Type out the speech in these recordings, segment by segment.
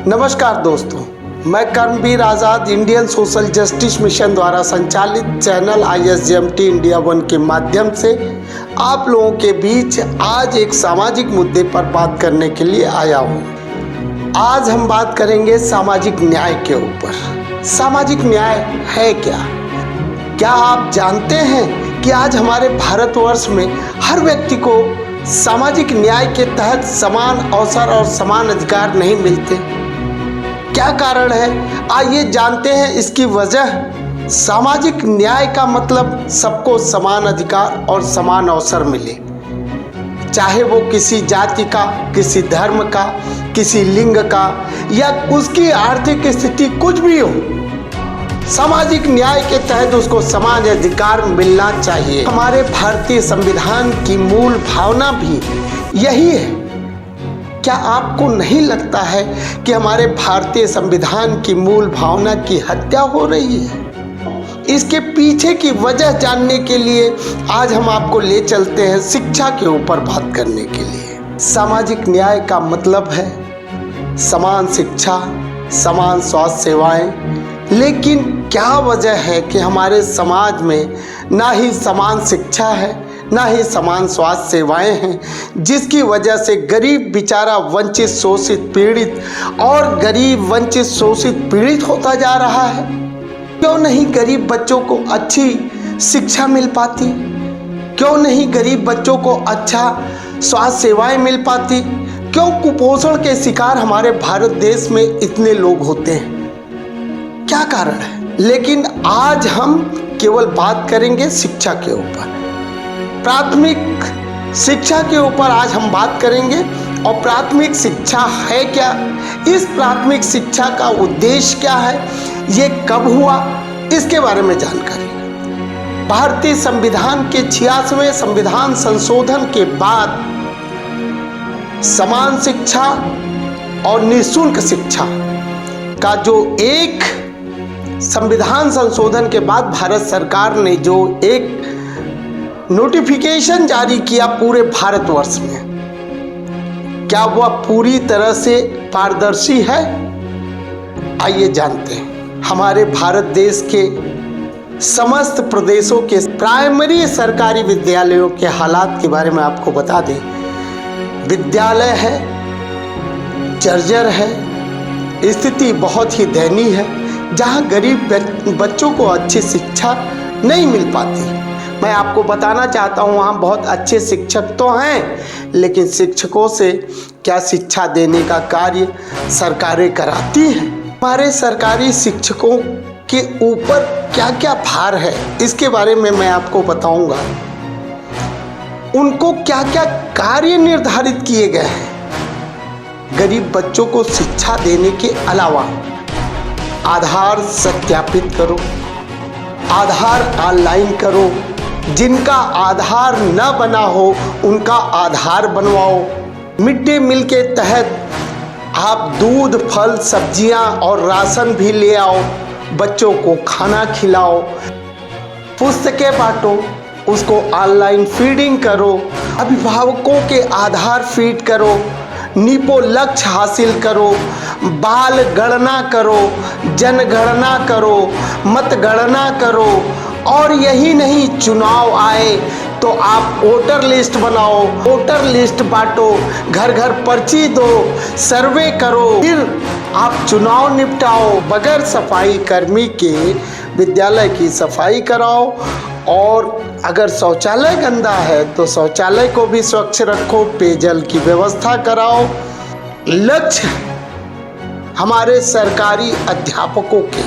नमस्कार दोस्तों, मैं कर्मवीर आज़ाद इंडियन सोशल जस्टिस मिशन द्वारा संचालित चैनल ISJMT इंडिया 1 के माध्यम से आप लोगों के बीच आज एक सामाजिक मुद्दे पर बात करने के लिए आया हूँ। आज हम बात करेंगे सामाजिक न्याय के ऊपर। सामाजिक न्याय है क्या? क्या आप जानते हैं कि आज हमारे भारतवर्ष में हर व्यक्ति को सामाजिक न्याय के तहत समान अवसर और समान अधिकार नहीं मिलते? क्या कारण है, आइए जानते हैं इसकी वजह। सामाजिक न्याय का मतलब सबको समान अधिकार और समान अवसर मिले, चाहे वो किसी जाति का, किसी धर्म का, किसी लिंग का या उसकी आर्थिक स्थिति कुछ भी हो। सामाजिक न्याय के तहत उसको समान अधिकार मिलना चाहिए। हमारे भारतीय संविधान की मूल भावना भी यही है। क्या आपको नहीं लगता है कि हमारे भारतीय संविधान की मूल भावना की हत्या हो रही है? इसके पीछे की वजह जानने के लिए आज हम आपको ले चलते हैं शिक्षा के ऊपर बात करने के लिए। सामाजिक न्याय का मतलब है समान शिक्षा, समान स्वास्थ्य सेवाएं। लेकिन क्या वजह है कि हमारे समाज में ना ही समान शिक्षा है, ना ही समान स्वास्थ्य सेवाएं हैं, जिसकी वजह से गरीब बेचारा वंचित, शोषित, पीड़ित और गरीब, वंचित, शोषित, पीड़ित होता जा रहा है। क्यों नहीं गरीब बच्चों को अच्छी शिक्षा मिल पाती? क्यों नहीं गरीब बच्चों को अच्छा स्वास्थ्य सेवाएं मिल पाती? क्यों कुपोषण के शिकार हमारे भारत देश में इतने लोग होते हैं? क्या कारण है? लेकिन आज हम केवल बात करेंगे शिक्षा के ऊपर, प्राथमिक शिक्षा के ऊपर आज हम बात करेंगे। और प्राथमिक शिक्षा है क्या? इस प्राथमिक शिक्षा का उद्देश्य क्या है? ये कब हुआ? इसके बारे में जानकारी। भारतीय संविधान के 86वें संविधान संशोधन के बाद समान शिक्षा और निःशुल्क शिक्षा का जो एक संविधान संशोधन के बाद भारत सरकार ने जो एक नोटिफिकेशन जारी किया पूरे भारतवर्ष में, क्या वह पूरी तरह से पारदर्शी है? आइए जानते हैं। हमारे भारत देश के समस्त प्रदेशों के प्राइमरी सरकारी विद्यालयों के हालात के बारे में आपको बता दें। विद्यालय है जर्जर है, स्थिति बहुत ही दयनीय है, जहां गरीब बच्चों को अच्छी शिक्षा नहीं मिल पाती। मैं आपको बताना चाहता हूँ, वहाँ बहुत अच्छे शिक्षक तो हैं, लेकिन शिक्षकों से क्या शिक्षा देने का कार्य सरकारें कराती हैं? हमारे सरकारी शिक्षकों के ऊपर क्या क्या भार है, इसके बारे में मैं आपको बताऊंगा। उनको क्या क्या कार्य निर्धारित किए गए हैं गरीब बच्चों को शिक्षा देने के अलावा। आधार सत्यापित करो, आधार ऑनलाइन करो, जिनका आधार न बना हो उनका आधार बनवाओ। मिड डे मील के तहत आप दूध, फल, सब्जियां और राशन भी ले आओ, बच्चों को खाना खिलाओ। पुस्तकें बांटो, उसको ऑनलाइन फीडिंग करो, अभिभावकों के आधार फीड करो, नीपो लक्ष्य हासिल करो, बाल गणना करो, जनगणना करो, मतगणना करो। और यही नहीं, चुनाव आए तो आप वोटर लिस्ट बनाओ, वोटर लिस्ट बांटो, घर घर पर्ची दो, सर्वे करो, फिर आप चुनाव निपटाओ। बगैर सफाई कर्मी के विद्यालय की सफाई कराओ। और अगर शौचालय गंदा है तो शौचालय को भी स्वच्छ रखो, पेयजल की व्यवस्था कराओ। लक्ष्य हमारे सरकारी अध्यापकों के,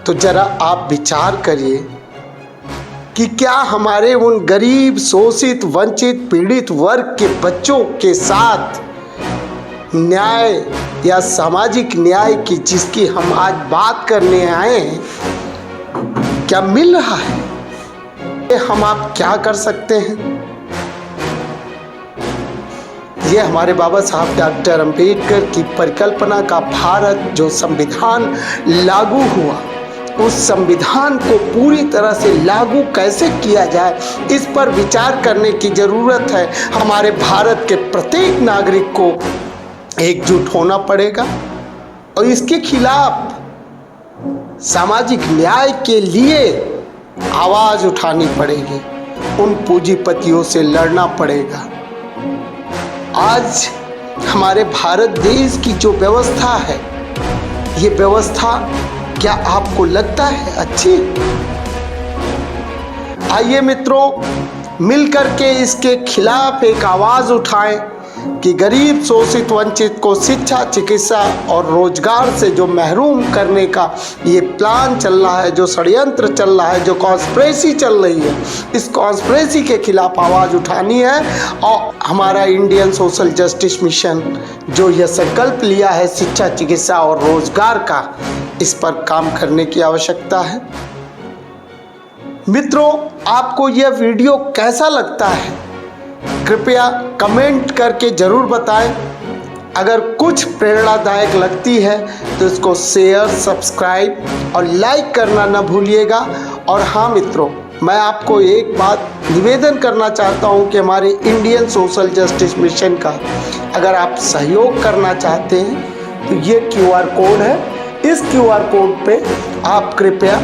तो जरा आप विचार करिए कि क्या हमारे उन गरीब, शोषित, वंचित, पीड़ित वर्ग के बच्चों के साथ न्याय या सामाजिक न्याय की जिसकी हम आज बात करने आए हैं, क्या मिल रहा है? हम आप क्या कर सकते हैं? ये हमारे बाबा साहब डॉक्टर अंबेडकर की परिकल्पना का भारत जो संविधान लागू हुआ, उस संविधान को पूरी तरह से लागू कैसे किया जाए, इस पर विचार करने की ज़रूरत है। हमारे भारत के प्रत्येक नागरिक को एकजुट होना पड़ेगा और इसके खिलाफ सामाजिक न्याय के लिए आवाज उठानी पड़ेगी, उन पूंजीपतियों से लड़ना पड़ेगा। आज हमारे भारत देश की जो व्यवस्था है, ये व्यवस्था क्या आपको लगता है अच्छी? आइए मित्रों, मिलकर के इसके खिलाफ एक आवाज उठाएं कि गरीब, शोषित, वंचित को शिक्षा, चिकित्सा और रोजगार से जो महरूम करने का ये प्लान चल रहा है, जो षड्यंत्र चल रहा है, जो कॉन्स्पिरेसी चल रही है, इस कॉन्स्पिरेसी के खिलाफ आवाज़ उठानी है। और हमारा इंडियन सोशल जस्टिस मिशन जो यह संकल्प लिया है शिक्षा, चिकित्सा और रोजगार का, इस पर काम करने की आवश्यकता है। मित्रों, आपको यह वीडियो कैसा लगता है कृपया कमेंट करके ज़रूर बताएं। अगर कुछ प्रेरणादायक लगती है तो इसको शेयर, सब्सक्राइब और लाइक करना ना भूलिएगा। और हाँ मित्रों, मैं आपको एक बात निवेदन करना चाहता हूं कि हमारे इंडियन सोशल जस्टिस मिशन का अगर आप सहयोग करना चाहते हैं तो ये QR कोड है, इस QR कोड पे आप कृपया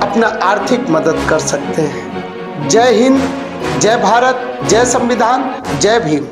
अपना आर्थिक मदद कर सकते हैं। जय हिंद, जय भारत, जय संविधान, जय भीम।